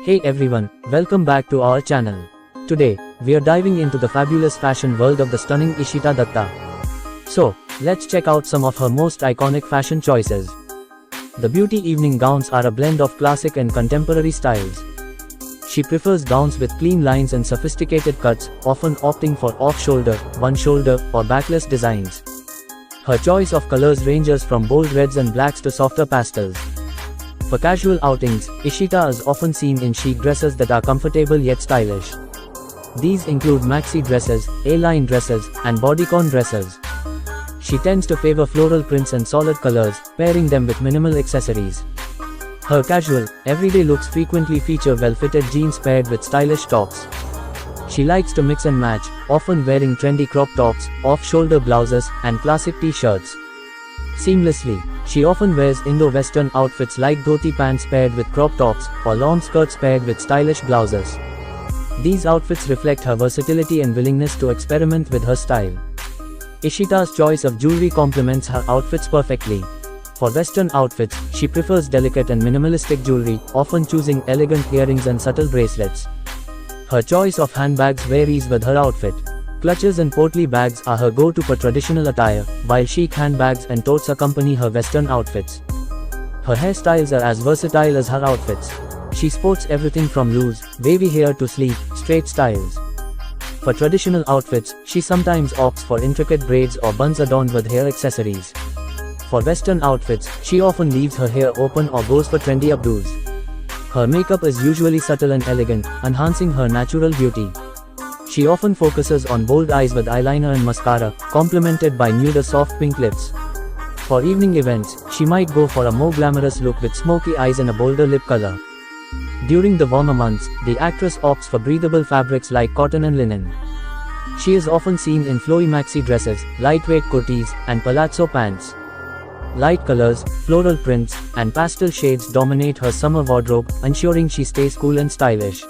Hey everyone, welcome back to our channel. Today, we are diving into the fabulous fashion world of the stunning Ishita Datta. So, let's check out some of her most iconic fashion choices. The beauty evening gowns are a blend of classic and contemporary styles. She prefers gowns with clean lines and sophisticated cuts, often opting for off-shoulder, one-shoulder, or backless designs. Her choice of colors ranges from bold reds and blacks to softer pastels. For casual outings, Ishita is often seen in chic dresses that are comfortable yet stylish. These include maxi dresses, A-line dresses, and bodycon dresses. She tends to favor floral prints and solid colors, pairing them with minimal accessories. Her casual, everyday looks frequently feature well-fitted jeans paired with stylish tops. She likes to mix and match, often wearing trendy crop tops, off-shoulder blouses, and classic t-shirts. Seamlessly, she often wears Indo-Western outfits like dhoti pants paired with crop tops, or long skirts paired with stylish blouses. These outfits reflect her versatility and willingness to experiment with her style. Ishita's choice of jewelry complements her outfits perfectly. For Western outfits, she prefers delicate and minimalistic jewelry, often choosing elegant earrings and subtle bracelets. Her choice of handbags varies with her outfit. Clutches and portly bags are her go-to for traditional attire, while chic handbags and totes accompany her Western outfits. Her hairstyles are as versatile as her outfits. She sports everything from loose, wavy hair to sleek, straight styles. For traditional outfits, she sometimes opts for intricate braids or buns adorned with hair accessories. For Western outfits, she often leaves her hair open or goes for trendy updos. Her makeup is usually subtle and elegant, enhancing her natural beauty. She often focuses on bold eyes with eyeliner and mascara, complemented by nude or soft pink lips. For evening events, she might go for a more glamorous look with smoky eyes and a bolder lip color. During the warmer months, the actress opts for breathable fabrics like cotton and linen. She is often seen in flowy maxi dresses, lightweight kurtis, and palazzo pants. Light colors, floral prints, and pastel shades dominate her summer wardrobe, ensuring she stays cool and stylish.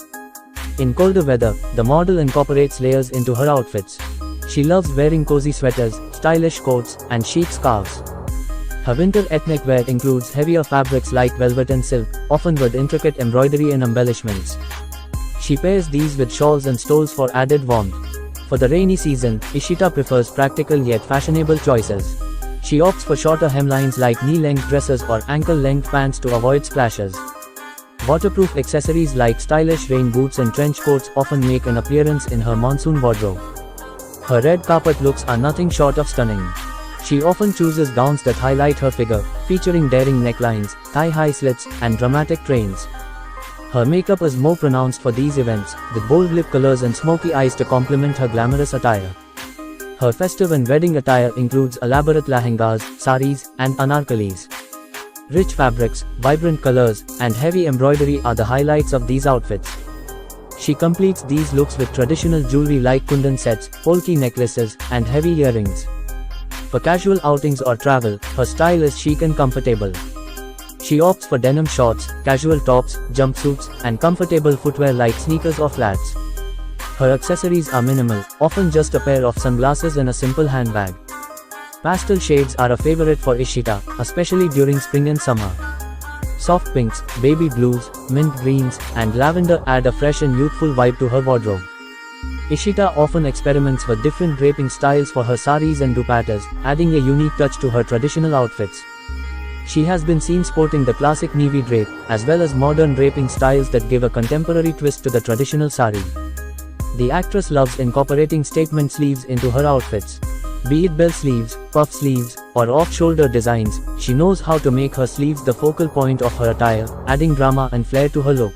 In colder weather, the model incorporates layers into her outfits. She loves wearing cozy sweaters, stylish coats, and chic scarves. Her winter ethnic wear includes heavier fabrics like velvet and silk, often with intricate embroidery and embellishments. She pairs these with shawls and stoles for added warmth. For the rainy season, Ishita prefers practical yet fashionable choices. She opts for shorter hemlines like knee-length dresses or ankle-length pants to avoid splashes. Waterproof accessories like stylish rain boots and trench coats often make an appearance in her monsoon wardrobe. Her red carpet looks are nothing short of stunning. She often chooses gowns that highlight her figure, featuring daring necklines, thigh-high slits, and dramatic trains. Her makeup is more pronounced for these events, with bold lip colors and smoky eyes to complement her glamorous attire. Her festive and wedding attire includes elaborate lehengas, saris, and anarkalis. Rich fabrics, vibrant colors, and heavy embroidery are the highlights of these outfits. She completes these looks with traditional jewelry like kundan sets, polki necklaces, and heavy earrings. For casual outings or travel, her style is chic and comfortable. She opts for denim shorts, casual tops, jumpsuits, and comfortable footwear like sneakers or flats. Her accessories are minimal, often just a pair of sunglasses and a simple handbag. Pastel shades are a favorite for Ishita, especially during spring and summer. Soft pinks, baby blues, mint greens, and lavender add a fresh and youthful vibe to her wardrobe. Ishita often experiments with different draping styles for her saris and dupattas, adding a unique touch to her traditional outfits. She has been seen sporting the classic navy drape, as well as modern draping styles that give a contemporary twist to the traditional sari. The actress loves incorporating statement sleeves into her outfits. Be it bell sleeves, puff sleeves, or off-shoulder designs, she knows how to make her sleeves the focal point of her attire, adding drama and flair to her look.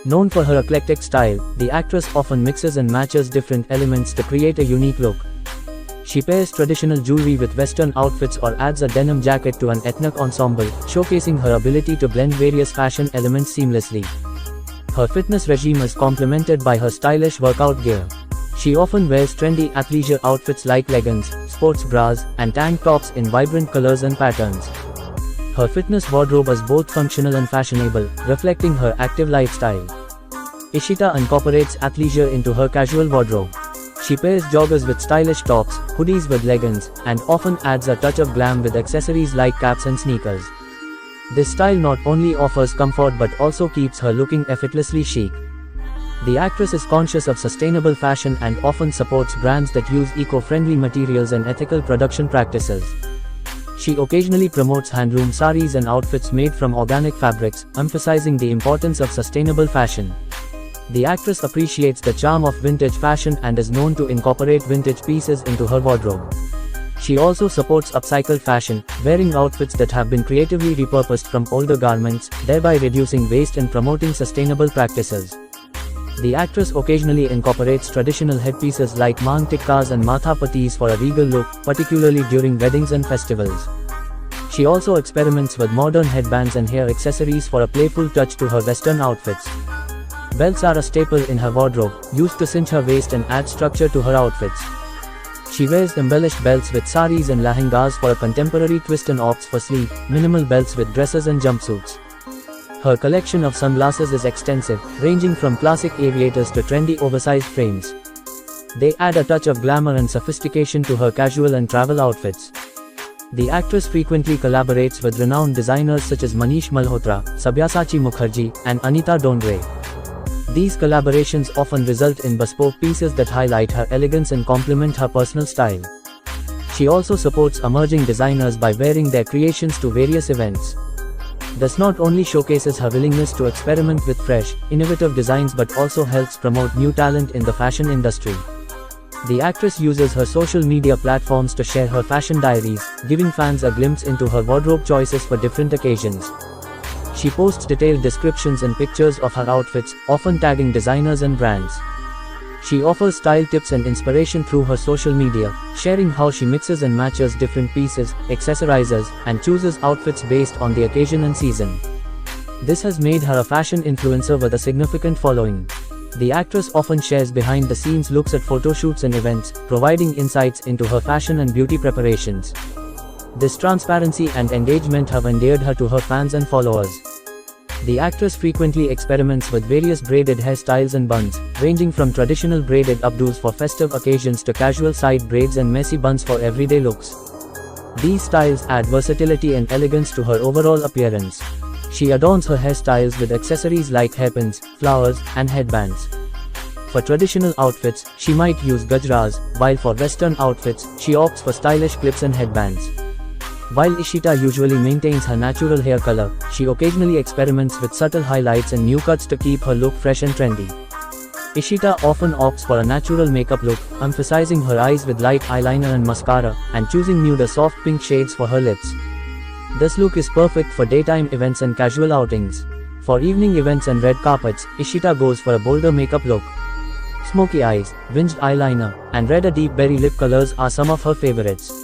Known for her eclectic style, the actress often mixes and matches different elements to create a unique look. She pairs traditional jewelry with Western outfits or adds a denim jacket to an ethnic ensemble, showcasing her ability to blend various fashion elements seamlessly. Her fitness regime is complemented by her stylish workout gear. She often wears trendy athleisure outfits like leggings, sports bras, and tank tops in vibrant colors and patterns. Her fitness wardrobe is both functional and fashionable, reflecting her active lifestyle. Ishita incorporates athleisure into her casual wardrobe. She pairs joggers with stylish tops, hoodies with leggings, and often adds a touch of glam with accessories like caps and sneakers. This style not only offers comfort but also keeps her looking effortlessly chic. The actress is conscious of sustainable fashion and often supports brands that use eco-friendly materials and ethical production practices. She occasionally promotes handloom saris and outfits made from organic fabrics, emphasizing the importance of sustainable fashion. The actress appreciates the charm of vintage fashion and is known to incorporate vintage pieces into her wardrobe. She also supports upcycled fashion, wearing outfits that have been creatively repurposed from older garments, thereby reducing waste and promoting sustainable practices. The actress occasionally incorporates traditional headpieces like mang tikkas and matha pattis for a regal look, particularly during weddings and festivals. She also experiments with modern headbands and hair accessories for a playful touch to her Western outfits. Belts are a staple in her wardrobe, used to cinch her waist and add structure to her outfits. She wears embellished belts with saris and lehengas for a contemporary twist and opts for sleek, minimal belts with dresses and jumpsuits. Her collection of sunglasses is extensive, ranging from classic aviators to trendy oversized frames. They add a touch of glamour and sophistication to her casual and travel outfits. The actress frequently collaborates with renowned designers such as Manish Malhotra, Sabyasachi Mukherjee, and Anita Dondre. These collaborations often result in bespoke pieces that highlight her elegance and complement her personal style. She also supports emerging designers by wearing their creations to various events. This not only showcases her willingness to experiment with fresh, innovative designs but also helps promote new talent in the fashion industry. The actress uses her social media platforms to share her fashion diaries, giving fans a glimpse into her wardrobe choices for different occasions. She posts detailed descriptions and pictures of her outfits, often tagging designers and brands. She offers style tips and inspiration through her social media, sharing how she mixes and matches different pieces, accessorizes, and chooses outfits based on the occasion and season. This has made her a fashion influencer with a significant following. The actress often shares behind-the-scenes looks at photo shoots and events, providing insights into her fashion and beauty preparations. This transparency and engagement have endeared her to her fans and followers. The actress frequently experiments with various braided hairstyles and buns, ranging from traditional braided updos for festive occasions to casual side braids and messy buns for everyday looks. These styles add versatility and elegance to her overall appearance. She adorns her hairstyles with accessories like hairpins, flowers, and headbands. For traditional outfits, she might use gajras, while for Western outfits, she opts for stylish clips and headbands. While Ishita usually maintains her natural hair color, she occasionally experiments with subtle highlights and new cuts to keep her look fresh and trendy. Ishita often opts for a natural makeup look, emphasizing her eyes with light eyeliner and mascara, and choosing nude soft pink shades for her lips. This look is perfect for daytime events and casual outings. For evening events and red carpets, Ishita goes for a bolder makeup look. Smoky eyes, winged eyeliner, and red or deep berry lip colors are some of her favorites.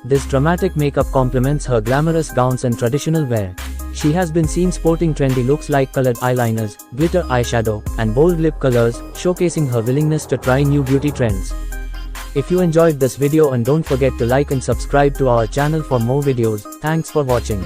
This dramatic makeup complements her glamorous gowns and traditional wear. She has been seen sporting trendy looks like colored eyeliners, glitter eyeshadow, and bold lip colors, showcasing her willingness to try new beauty trends. If you enjoyed this video, and don't forget to like and subscribe to our channel for more videos. Thanks for watching.